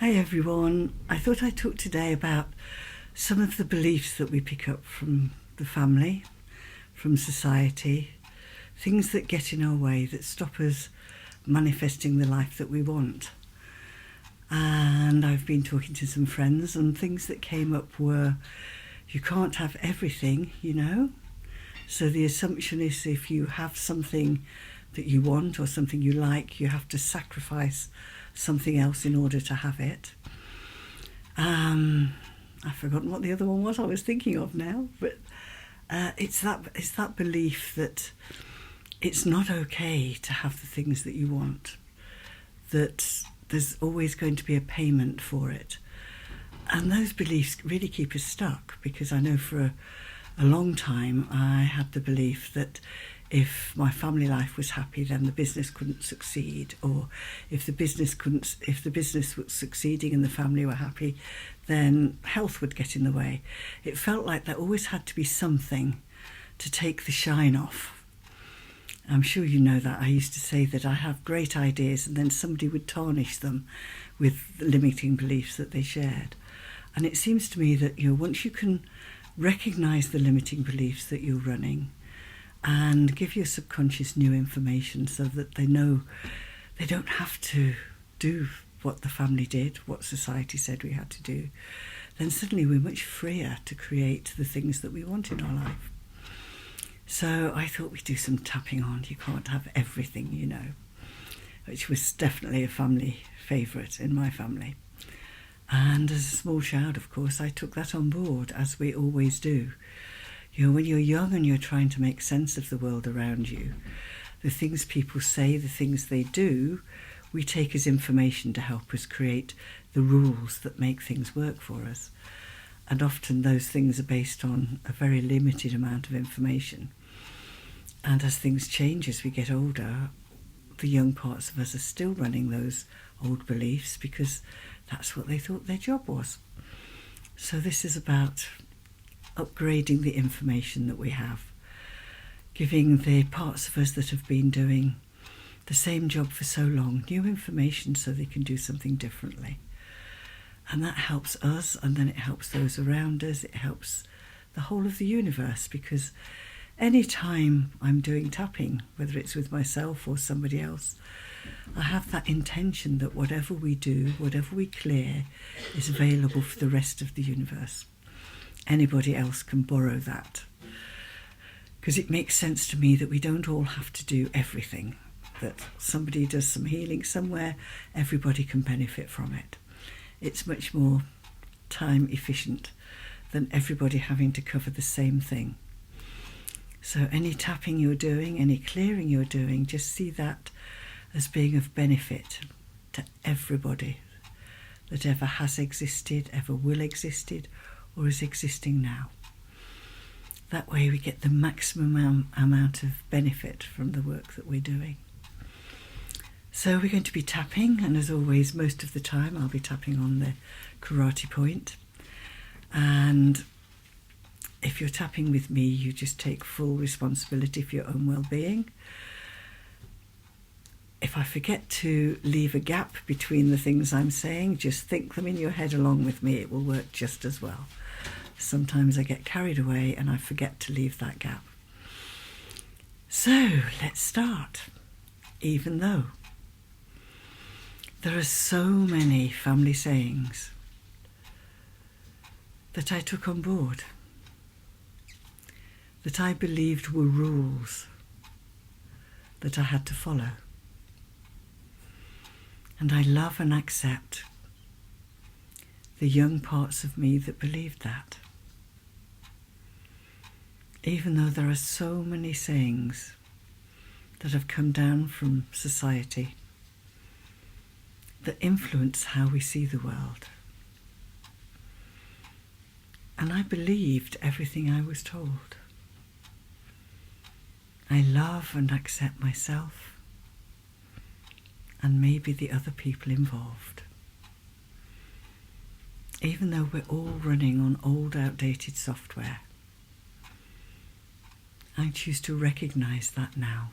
Hi everyone. I thought I'd talk today about some of the beliefs that we pick up from the family, from society, things that get in our way, that stop us manifesting the life that we want. And I've been talking to some friends, and things that came up were, you can't have everything, you know. So the assumption is if you have something that you want or something you like, you have to sacrifice something else in order to have it. I've forgotten what the other one was I was thinking of now, but it's that belief that it's not okay to have the things that you want, that there's always going to be a payment for it. And those beliefs really keep us stuck, because I know for a long time I had the belief that if my family life was happy, then the business couldn't succeed, or if the business was succeeding and the family were happy, then health would get in the way. It felt like there always had to be something to take the shine off. I'm sure you know that. I used to say that I have great ideas and then somebody would tarnish them with the limiting beliefs that they shared. And it seems to me that, once you can recognise the limiting beliefs that you're running, and give your subconscious new information so that they know they don't have to do what the family did, what society said we had to do, then suddenly we're much freer to create the things that we want in our life. So I thought we'd do some tapping on You Can't Have Everything, which was definitely a family favourite in my family. And as a small child, of course, I took that on board, as we always do. When you're young and you're trying to make sense of the world around you, the things people say, the things they do, we take as information to help us create the rules that make things work for us. And often those things are based on a very limited amount of information. And as things change, as we get older, the young parts of us are still running those old beliefs because that's what they thought their job was. So this is about upgrading the information that we have, giving the parts of us that have been doing the same job for so long new information so they can do something differently. And that helps us, and then it helps those around us, it helps the whole of the universe, because any time I'm doing tapping, whether it's with myself or somebody else, I have that intention that whatever we do, whatever we clear, is available for the rest of the universe. Anybody else can borrow that, because it makes sense to me that we don't all have to do everything, that somebody does some healing somewhere, everybody can benefit from it. It's much more time efficient than everybody having to cover the same thing. So any tapping you're doing, any clearing you're doing, just see that as being of benefit to everybody that ever has existed, ever will existed, or is existing now. That way we get the maximum amount of benefit from the work that we're doing. So we're going to be tapping, and as always, most of the time I'll be tapping on the karate point. And if you're tapping with me, you just take full responsibility for your own well-being. If I forget to leave a gap between the things I'm saying, just think them in your head along with me. It will work just as well. Sometimes I get carried away and I forget to leave that gap. So let's start. Even though there are so many family sayings that I took on board, that I believed were rules that I had to follow. And I love and accept the young parts of me that believed that. Even though there are so many sayings that have come down from society that influence how we see the world. And I believed everything I was told. I love and accept myself, and maybe the other people involved. Even though we're all running on old, outdated software, I choose to recognise that now,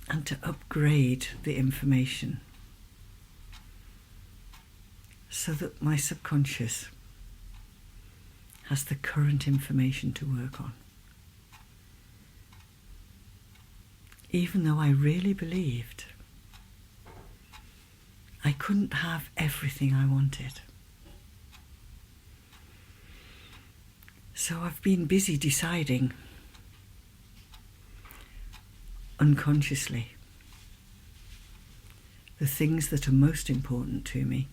and to upgrade the information so that my subconscious has the current information to work on. Even though I really believed I couldn't have everything I wanted. So I've been busy deciding unconsciously the things that are most important to me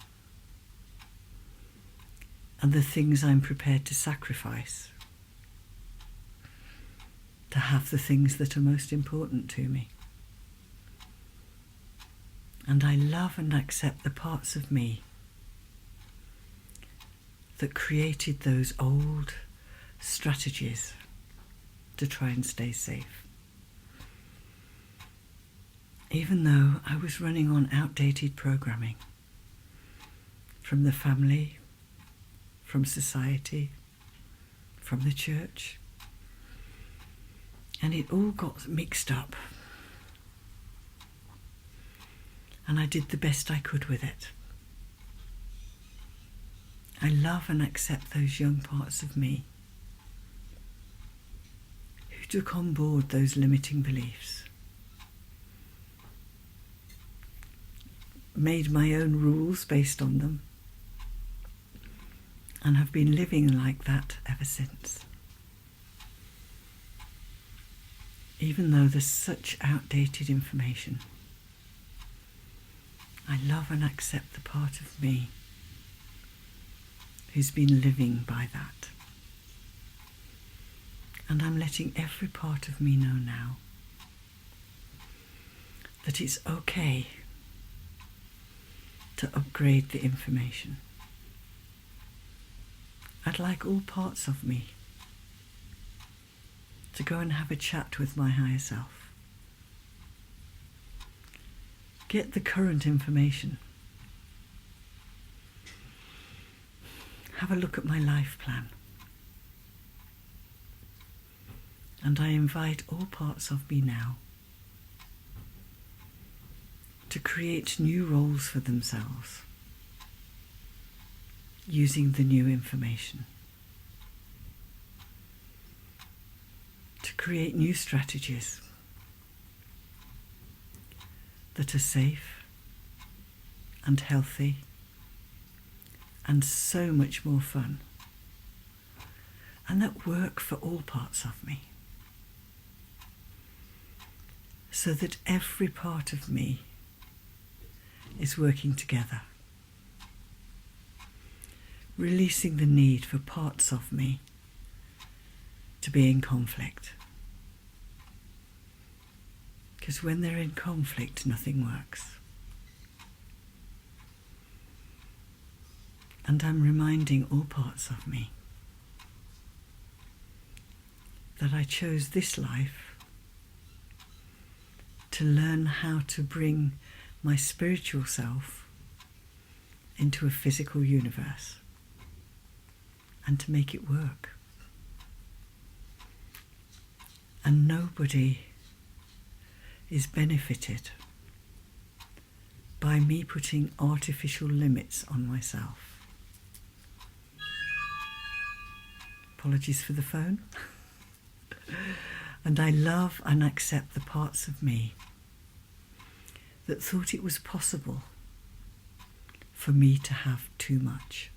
and the things I'm prepared to sacrifice to have the things that are most important to me. And I love and accept the parts of me that created those old strategies to try and stay safe. Even though I was running on outdated programming from the family, from society, from the church, and it all got mixed up. And I did the best I could with it. I love and accept those young parts of me who took on board those limiting beliefs, made my own rules based on them, and have been living like that ever since. Even though there's such outdated information, I love and accept the part of me who's been living by that. And I'm letting every part of me know now that it's okay to upgrade the information. I'd like all parts of me to go and have a chat with my higher self. Get the current information. Have a look at my life plan. And I invite all parts of me now to create new roles for themselves using the new information. To create new strategies that are safe and healthy and so much more fun, and that work for all parts of me, so that every part of me is working together, releasing the need for parts of me to be in conflict. Because when they're in conflict, nothing works. And I'm reminding all parts of me that I chose this life to learn how to bring my spiritual self into a physical universe and to make it work. And nobody is benefited by me putting artificial limits on myself. Apologies for the phone. And I love and accept the parts of me that thought it was possible for me to have too much.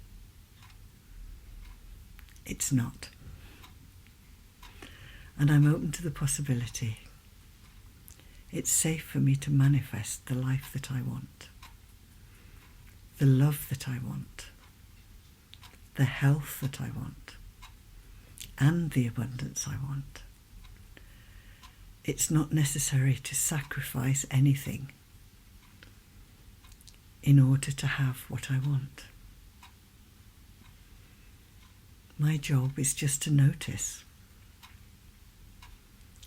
It's not. And I'm open to the possibility. It's safe for me to manifest the life that I want, the love that I want, the health that I want, and the abundance I want. It's not necessary to sacrifice anything in order to have what I want. My job is just to notice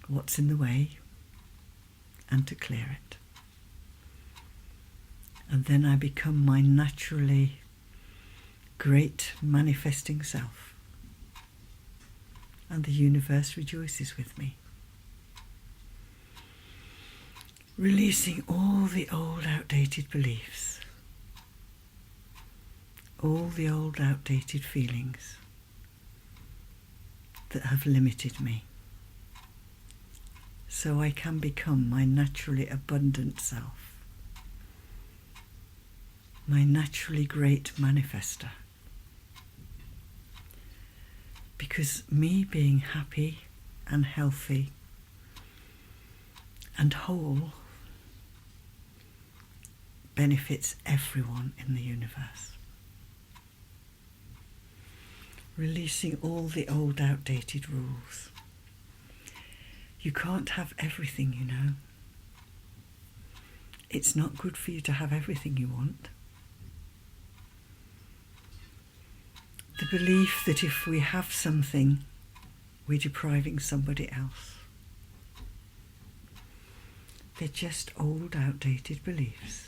what's in the way and to clear it. And then I become my naturally great manifesting self. And the universe rejoices with me. Releasing all the old outdated beliefs all the old outdated feelings that have limited me, so I can become my naturally abundant self, my naturally great manifester. Because me being happy and healthy and whole benefits everyone in the universe. Releasing all the old outdated rules. You can't have everything, you know. It's not good for you to have everything you want. The belief that if we have something, we're depriving somebody else. They're just old, outdated beliefs.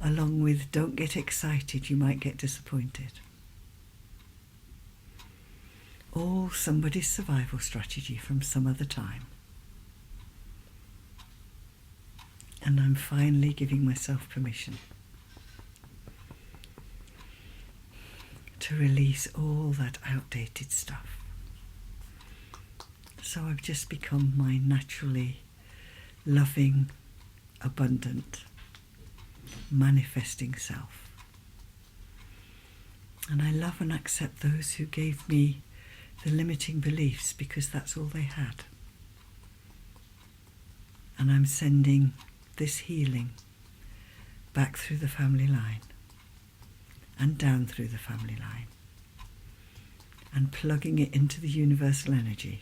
Along with don't get excited, you might get disappointed. All somebody's survival strategy from some other time. And I'm finally giving myself permission to release all that outdated stuff. So I've just become my naturally loving, abundant, manifesting self. And I love and accept those who gave me the limiting beliefs, because that's all they had. And I'm sending this healing back through the family line and down through the family line and plugging it into the universal energy,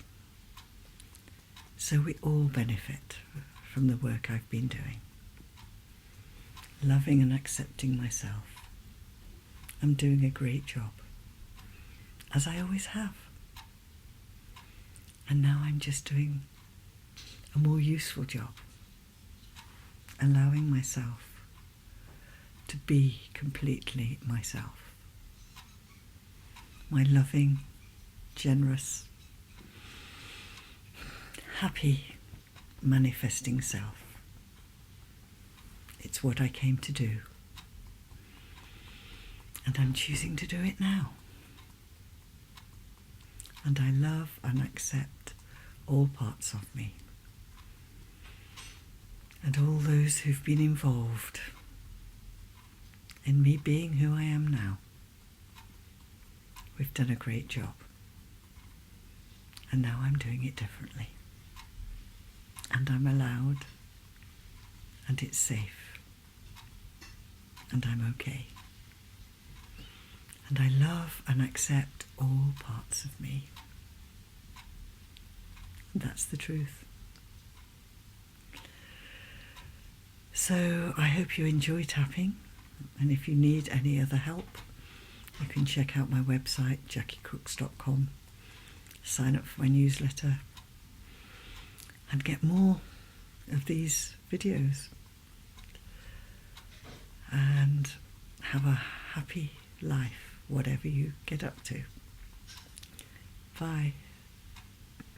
so we all benefit from the work I've been doing. Loving and accepting myself. I'm doing a great job, as I always have. And now I'm just doing a more useful job, allowing myself to be completely myself. My loving, generous, happy, manifesting self. It's what I came to do. And I'm choosing to do it now. And I love and accept all parts of me. And all those who've been involved in me being who I am now. We've done a great job. And now I'm doing it differently. And I'm allowed. And it's safe. And I'm okay. And I love and accept all parts of me. That's the truth. So I hope you enjoy tapping, and if you need any other help, you can check out my website, JacquiCrooks.com, sign up for my newsletter, and get more of these videos. And have a happy life, whatever you get up to. Bye.